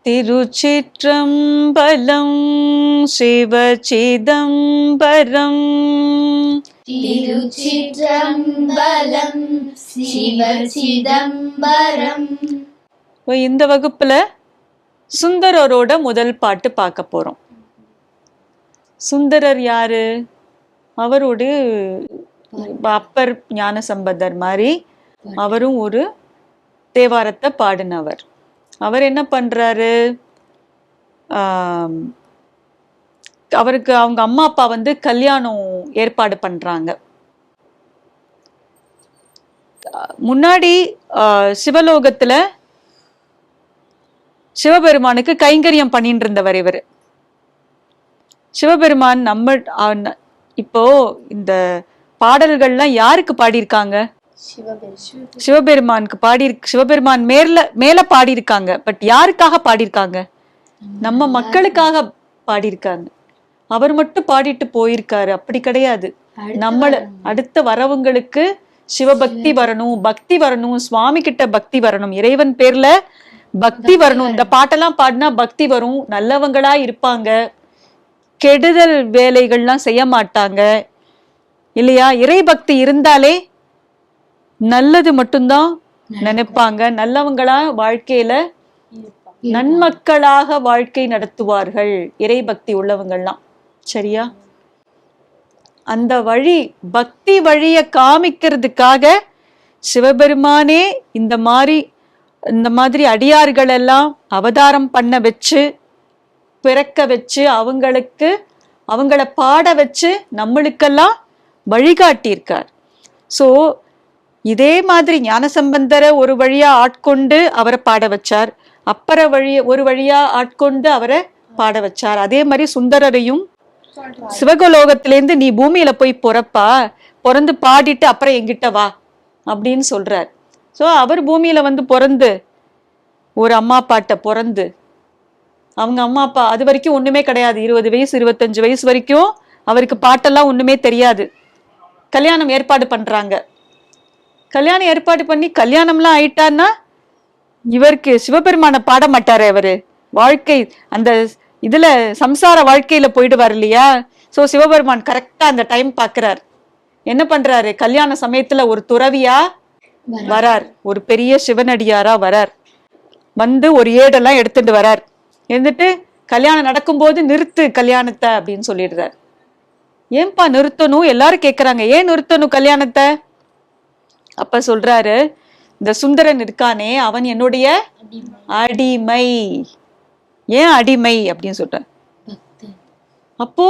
திருச்சிற்றம்பலம் சிவசிதம்பரம். திருச்சிற்றம்பலம் சிவசிதம்பரம். இந்த வகுப்புல சுந்தரரோட முதல் பாட்டு பார்க்க போறோம். சுந்தரர் யாரு? அவரோட அப்பர் ஞானசம்பந்தர் மாதிரி அவரும் ஒரு தேவாரத்தை பாடினவர். அவர் என்ன பண்றாரு, அவருக்கு அவங்க அம்மா அப்பா கல்யாணம் ஏற்பாடு பண்றாங்க. முன்னாடி சிவலோகத்துல சிவபெருமானுக்கு கைங்கரியம் பண்ணிட்டு இருந்தவர் இவர். சிவபெருமான் இப்போ இந்த பாடல்கள்லாம் யாருக்கு பாடியிருக்காங்க? சிவபெருமானுக்கு சிவபெருமான் மேல பாடியிருக்காங்க. பட் யாருக்காக பாடியிருக்காங்க? நம்ம மக்களுக்காக பாடியிருக்காங்க. அவர் மட்டும் பாடிட்டு போயிருக்காரு அப்படி கிடையாது. நம்மள அடுத்த வரவங்களுக்கு சிவபக்தி வரணும், பக்தி வரணும், சுவாமி கிட்ட பக்தி வரணும், இறைவன் பேர்ல பக்தி வரணும். இந்த பாட்டெல்லாம் பாடினா பக்தி வரும், நல்லவங்களா இருப்பாங்க, கெடுதல் வேலைகள்லாம் செய்ய மாட்டாங்க இல்லையா? இறை பக்தி இருந்தாலே நல்லது மட்டும்தான் நினைப்பாங்க, நல்லவங்களா வாழ்க்கையில நன்மக்களாக வாழ்க்கை நடத்துவார்கள் இறை பக்தி உள்ளவங்கள்லாம். சரியா? அந்த வழி, பக்தி வழிய காமிக்கிறதுக்காக சிவபெருமானே இந்த மாதிரி அடியார்கள் எல்லாம் அவதாரம் பண்ண வச்சு, பிறக்க வச்சு, அவங்கள பாட வச்சு நம்மளுக்கெல்லாம் வழிகாட்டியிருக்கார். ஸோ இதே மாதிரி ஞானசம்பந்தரை ஒரு வழியா ஆட்கொண்டு அவரை பாட வச்சார், அப்பற ஒரு வழியா ஆட்கொண்டு அவரை பாட வச்சார். அதே மாதிரி சுந்தரரையும் சிவகலோகத்திலேருந்து நீ பூமியில போய் பிறந்து பாடிட்டு அப்புறம் எங்கிட்ட வா அப்படின்னு சொல்றார். ஸோ அவர் பூமியில பிறந்து ஒரு அம்மா அப்பாட்ட பிறந்து, அவங்க அம்மா அப்பா அது வரைக்கும் ஒண்ணுமே கிடையாது. 20 வயசு 25 வயசு வரைக்கும் அவருக்கு பாட்டெல்லாம் ஒண்ணுமே தெரியாது. கல்யாணம் ஏற்பாடு பண்றாங்க. கல்யாணம் ஏற்பாடு பண்ணி கல்யாணம்லாம் ஆயிட்டான்னா இவருக்கு சிவபெருமான பாட மாட்டாரு. அவரு வாழ்க்கை அந்த இதுல சம்சார வாழ்க்கையில போயிடுவார் இல்லையா? சோ சிவபெருமான் கரெக்டா அந்த டைம் பாக்குறார். என்ன பண்றாரு, கல்யாண சமயத்துல ஒரு துறவியா வரார், ஒரு பெரிய சிவனடியாரா வரார். ஒரு ஏடெல்லாம் எடுத்துட்டு வரார். இருந்துட்டு கல்யாணம் நடக்கும்போது நிறுத்து கல்யாணத்தை அப்படின்னு சொல்லிடுறார். ஏன்பா நிறுத்தணும்? எல்லாரும் கேக்குறாங்க, ஏன் நிறுத்தணும் கல்யாணத்தை? அப்ப சொல்றாரு, இந்த சுந்தரன் இருக்கானே அவன் என்னுடைய அடிமை. ஏன் அடிமை அப்படின்னு சொல்ற? அப்போ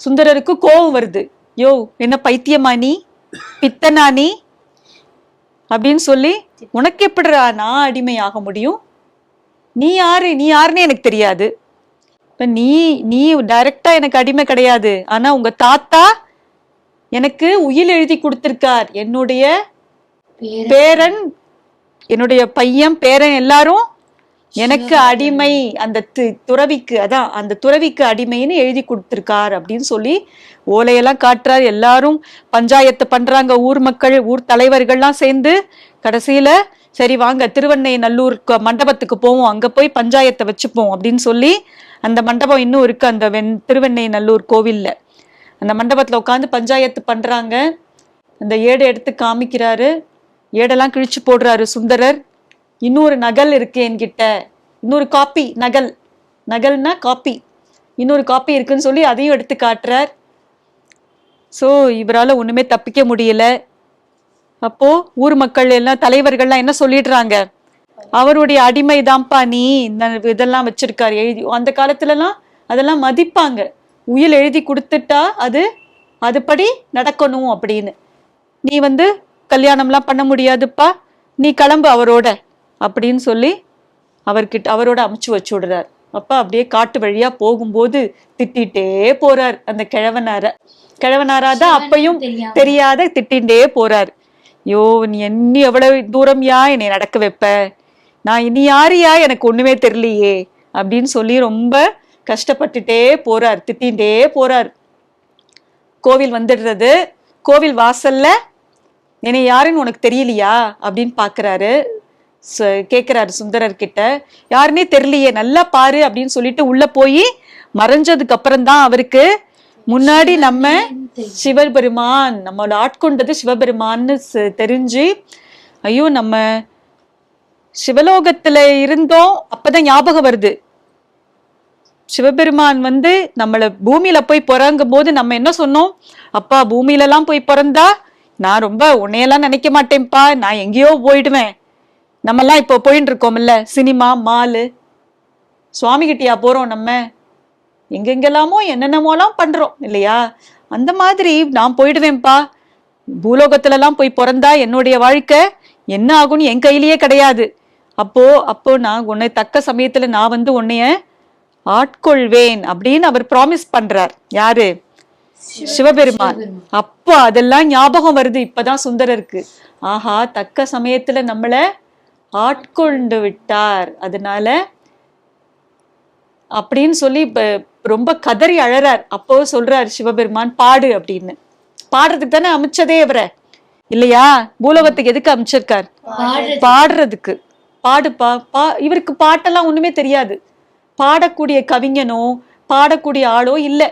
சுந்தரருக்கு கோபம் வருது. யோ என்ன பைத்தியமா நீ, பித்தனா நீ அப்படின்னு சொல்லி, உனக்கு எப்படிடா நான் அடிமை ஆக முடியும்? நீ யாருன்னு எனக்கு தெரியாது. நீ டைரக்டா எனக்கு அடிமை கிடையாது. ஆனா உங்க தாத்தா எனக்கு உயில் எழுதி கொடுத்திருக்கார். என்னுடைய பேரன், என்னுடைய பையன், பேரன் எல்லாரும் எனக்கு அடிமை. அந்த துறவிக்கு, அதான் அந்த துறவிக்கு அடிமைன்னு எழுதி கொடுத்திருக்கார் அப்படின்னு சொல்லி ஓலையெல்லாம் காட்டுறாரு. எல்லாரும் பஞ்சாயத்து பண்றாங்க, ஊர் மக்கள், ஊர் தலைவர்கள்லாம் சேர்ந்து. கடைசியில சரி வாங்க திருவண்ணை நல்லூர் மண்டபத்துக்கு போவோம், அங்க போய் பஞ்சாயத்தை வச்சுப்போம் அப்படின்னு சொல்லி, அந்த மண்டபம் இன்னும் இருக்கு அந்த திருவெண்ணை நல்லூர் கோவில்ல. அந்த மண்டபத்துல உட்காந்து பஞ்சாயத்து பண்றாங்க. அந்த ஏடை எடுத்து காமிக்கிறாரு. ஏடெல்லாம் கிழிச்சு போடுறாரு சுந்தரர். இன்னொரு நகல் இருக்கு என்கிட்ட, இன்னொரு காப்பி, நகல்னா காப்பி, இன்னொரு காப்பி இருக்குன்னு சொல்லி அதையும் எடுத்து காட்டுறார். சோ இவரால ஒண்ணுமே தப்பிக்க முடியல. அப்போ ஊர் மக்கள் எல்லாம், தலைவர்கள்லாம் என்ன சொல்லிடுறாங்க, அவருடைய அடிமை தான்ப்பா நீ, இதெல்லாம் வச்சிருக்காரு எழுதி. அந்த காலத்துல எல்லாம் அதெல்லாம் மதிப்பாங்க. உயில் எழுதி கொடுத்துட்டா அதுபடி நடக்கணும் அப்படின்னு. நீ கல்யாணம்லாம் பண்ண முடியாதுப்பா, நீ கிளம்பு அவரோட அப்படின்னு சொல்லி அவரோட அமுச்சு வச்சு விடுறார். அப்ப அப்படியே காட்டு வழியா போகும்போது திட்டிகிட்டே போறார் அந்த கிழவனாராதான் அப்பையும் தெரியாத திட்டிகிட்டே போறார். யோ நீ எவ்வளவு தூரம் என்னை நடக்க வைப்ப, நான் இனி யாரியா, எனக்கு ஒண்ணுமே தெரியலையே அப்படின்னு சொல்லி ரொம்ப கஷ்டப்பட்டுட்டே போறார், திட்டிகிட்டே போறார். கோவில் வந்துடுறது. கோவில் வாசல்ல என்னை யாருன்னு உனக்கு தெரியலையா அப்படின்னு பாக்குறாரு. கேக்குறாரு சுந்தரர் கிட்ட. யாருன்னே தெரியலையே, நல்லா பாரு அப்படின்னு சொல்லிட்டு உள்ள போய் மறைஞ்சதுக்கு அப்புறம் தான் அவருக்கு முன்னாடி நம்ம சிவபெருமான், நம்மளோட ஆட்கொண்டது சிவபெருமான்னு தெரிஞ்சு, ஐயோ நம்ம சிவலோகத்துல இருந்தோம். அப்பதான் ஞாபகம் வருது, சிவபெருமான் நம்மள பூமியில போய் பிறங்கும் போது நம்ம என்ன சொன்னோம், அப்பா பூமியில எல்லாம் போய் பிறந்தா நான் ரொம்ப உன்னையெல்லாம் நினைக்க மாட்டேன்ப்பா, நான் எங்கேயோ போயிடுவேன். நம்ம எல்லாம் இப்போ போயிட்டு இருக்கோம்ல, சினிமா மாலு, சுவாமி கிட்டியா போறோம், நம்ம எங்கெங்கெல்லாமோ என்னென்னமோலாம் பண்றோம் இல்லையா? அந்த மாதிரி நான் போயிடுவேன்ப்பா, பூலோகத்துல எல்லாம் போய் பிறந்தா என்னுடைய வாழ்க்கை என்ன ஆகும்னு என் கையிலேயே கிடையாது. அப்போ நான் உன்னை தக்க சமயத்துல நான் உன்னைய ஆட்கொள்வேன் அப்படின்னு அவர் ப்ராமிஸ் பண்றார். யாரு? சிவபெருமான். அப்போ அதெல்லாம் ஞாபகம் வருது இப்பதான் சுந்தரருக்கு. ஆஹா, தக்க சமயத்துல நம்மள ஆட்கொண்டு விட்டார், அதனால அப்படின்னு சொல்லி ரொம்ப கதறி அழறார். அப்போ சொல்றார் சிவபெருமான், பாடு அப்படின்னு. பாடுறதுக்கு தானே அமைச்சதே அவரை, இல்லையா? பூலோகத்துக்கு எதுக்கு அமைச்சிருக்கார்? பாடுறதுக்கு. பாடுப்பா. இவருக்கு பாட்டெல்லாம் ஒண்ணுமே தெரியாது, பாடக்கூடிய கவிஞனோ பாடக்கூடிய ஆளோ இல்லை,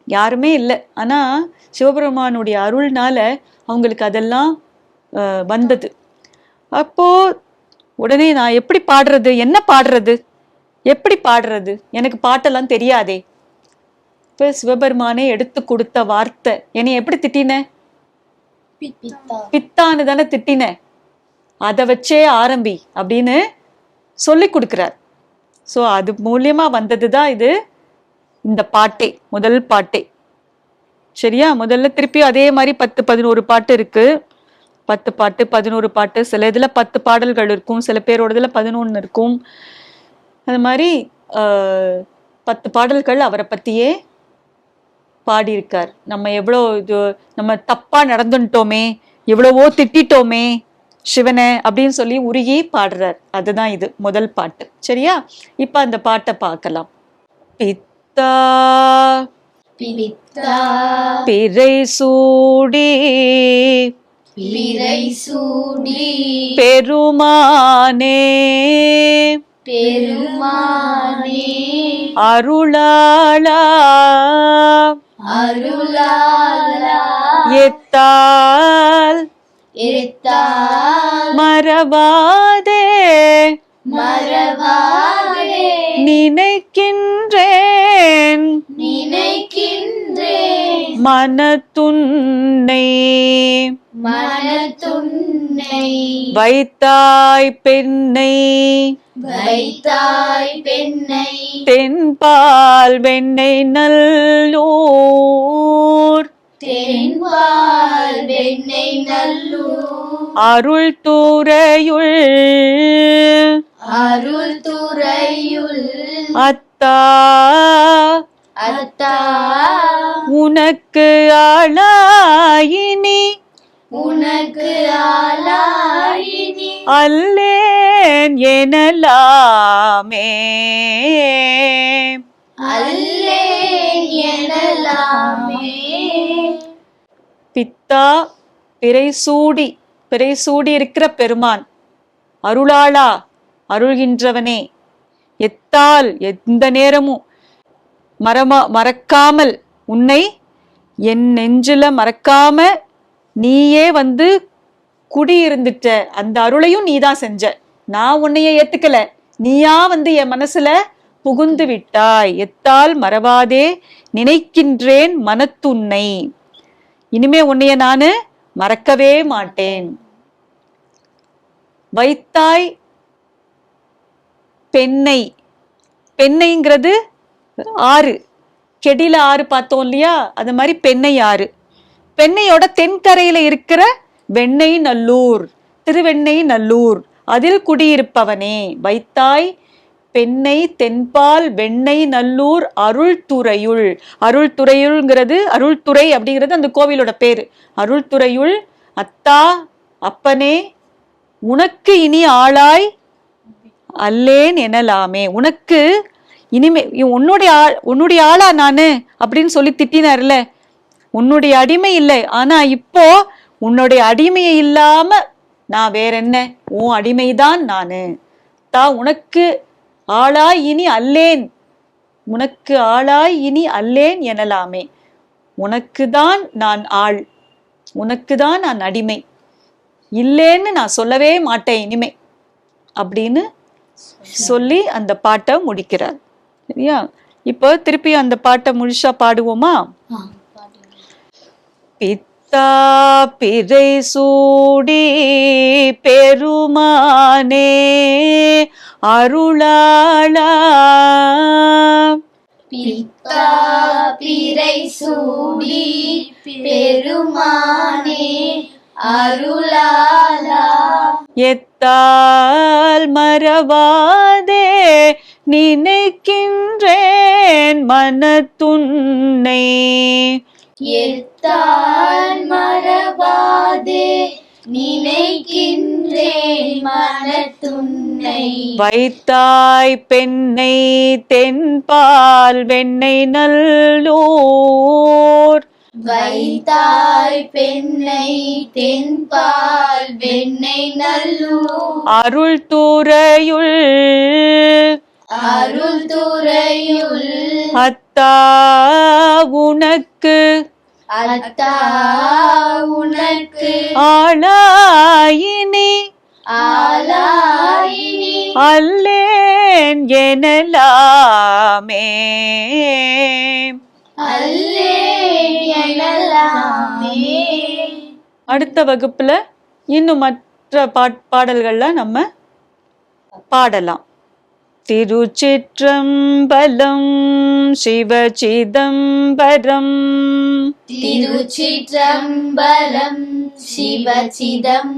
யாருமே இல்லை. ஆனா சிவபெருமானுடைய அருள்னால அவங்களுக்கு அதெல்லாம் வந்தது. அப்போ உடனே நான் எப்படி பாடுறது, என்ன பாடுறது, எப்படி பாடுறது, எனக்கு பாட்டெல்லாம் தெரியாதே. இப்ப சிவபெருமானே எடுத்து கொடுத்த வார்த்தை, என்னை எப்படி திட்டின? பித்தான்னு தானே திட்டின, அதை வச்சே ஆரம்பி அப்படின்னு சொல்லி கொடுக்கிறார். சோ அது மூலியமா வந்ததுதான் இது, இந்த பாட்டே, முதல் பாட்டே. சரியா? முதல்ல திருப்பி அதே மாதிரி 10-11 பாட்டு இருக்கு. 10 பாட்டு 11 பாட்டு, சில இதுல 10 பாடல்கள் இருக்கும், சில பேரோடதுல 11 இருக்கும். அது மாதிரி 10 பாடல்கள் அவரை பத்தியே பாடியிருக்கார். நம்ம எவ்வளோ நம்ம தப்பா நடந்துட்டோமே, எவ்வளவோ திட்டோமே சிவனை அப்படின்னு சொல்லி உருகி பாடுறார். அதுதான் இது முதல் பாட்டு. சரியா? இப்ப அந்த பாட்டை பார்க்கலாம். பித்தா பிறை சூடி பெருமானே அருளாளா எத்தால் மறவாதே நினைக்கின்றேன் மனத்துன்னை வைத்தாய் பெண்ணை தென்பால் வெண்ணை நல்லூர் அருள் துறையுள் அத்தா உனக்கு ஆளாயினி அல்லேன் எனலாமே பித்தா பிறை சூடி இருக்கிற பெருமான், அருளாளா அருள்கின்றவனே, எத்தால் எந்த நேரமும் மறக்காமல் உன்னை என் நெஞ்சில மறக்காம நீயே குடியிருந்துட்ட, அந்த அருளையும் நீதான் செஞ்ச. நான் உன்னைய ஏத்துக்கல, நீயா என் மனசுல புகுந்து விட்டாய். எத்தால் மறவாதே நினைக்கின்றேன் மனத்துன்னை, இனிமே உன்னைய நானு மறக்கவே மாட்டேன். வைத்தாய் பெண்ணை, பெண்ணைங்கிறது ஆறு, கெடில ஆறு பார்த்தோம் இல்லையா? அது மாதிரி பெண்ணை ஆறு. பெண்ணையோட தென்கரையில இருக்கிற வெண்ணை நல்லூர், திருவெண்ணை நல்லூர், அதில் குடியிருப்பவனே. வைத்தாய் பெண்ணை தென்பால் வெண்ணை நல்லூர் அருள் துறையுள். அருள் துறையுள்ங்கிறது, அருள் துறை அப்படிங்கிறது அந்த கோவிலோட பேரு. அருள் துறையுள் அத்தா அப்பனே உனக்கு இனி ஆளாய் அல்லேன் எனலாமே. உனக்கு இனிமே உன்னுடைய ஆளா நானு அப்படின்னு சொல்லி திட்டினார்ல, உன்னுடைய அடிமை இல்லை. ஆனா இப்போ உன்னுடைய அடிமையை இல்லாம நான் வேற என்ன, உன் அடிமைதான் நானு. உனக்கு ஆளாய் இனி அல்லேன், உனக்கு ஆளாய் இனி அல்லேன் எனலாமே. உனக்குதான் நான் ஆள், உனக்குதான் நான் அடிமை, இல்லேன்னு நான் சொல்லவே மாட்டேன் இனிமே அப்படின்னு சொல்லி அந்த பாட்டை முடிக்கிறார். சரியா? இப்போ திருப்பி அந்த பாட்டை முழுசா பாடுவோமா? பித்தா பிறை சூடி பெருமானே அருளாளா, பித்தா பிறை சூடி பெருமானே அருளாளா, எத்தால் மறவாதே நினைக்கின்றேன் மனத்துன்னை, எத்தால் மறவாதே நினைக்கின்றேன் மனத்துன்னை, வைத்தாய் பெண்ணை தென்பால் வெண்ணை நல்லூர், வைத்தாய் பெண்ணை தென்பால் வெண்ணை நல்லூர், அருள் தூரையுள் அருள் துறையுள், அத்தா உனக்கு அத்தா உனக்கு ஆளாயினி ஆளாயினி அல்லேன் எனலாமே. அல்லேன் எனலாமே. அடுத்த வகுப்புல இன்னும் மற்ற பாடல்கள்லாம் நம்ம பாடலாம். திருச்சிற்றம்பலம் சிவசிதம்பரம், திருச்சிற்றம்பலம் சிவசிதம்பரம்.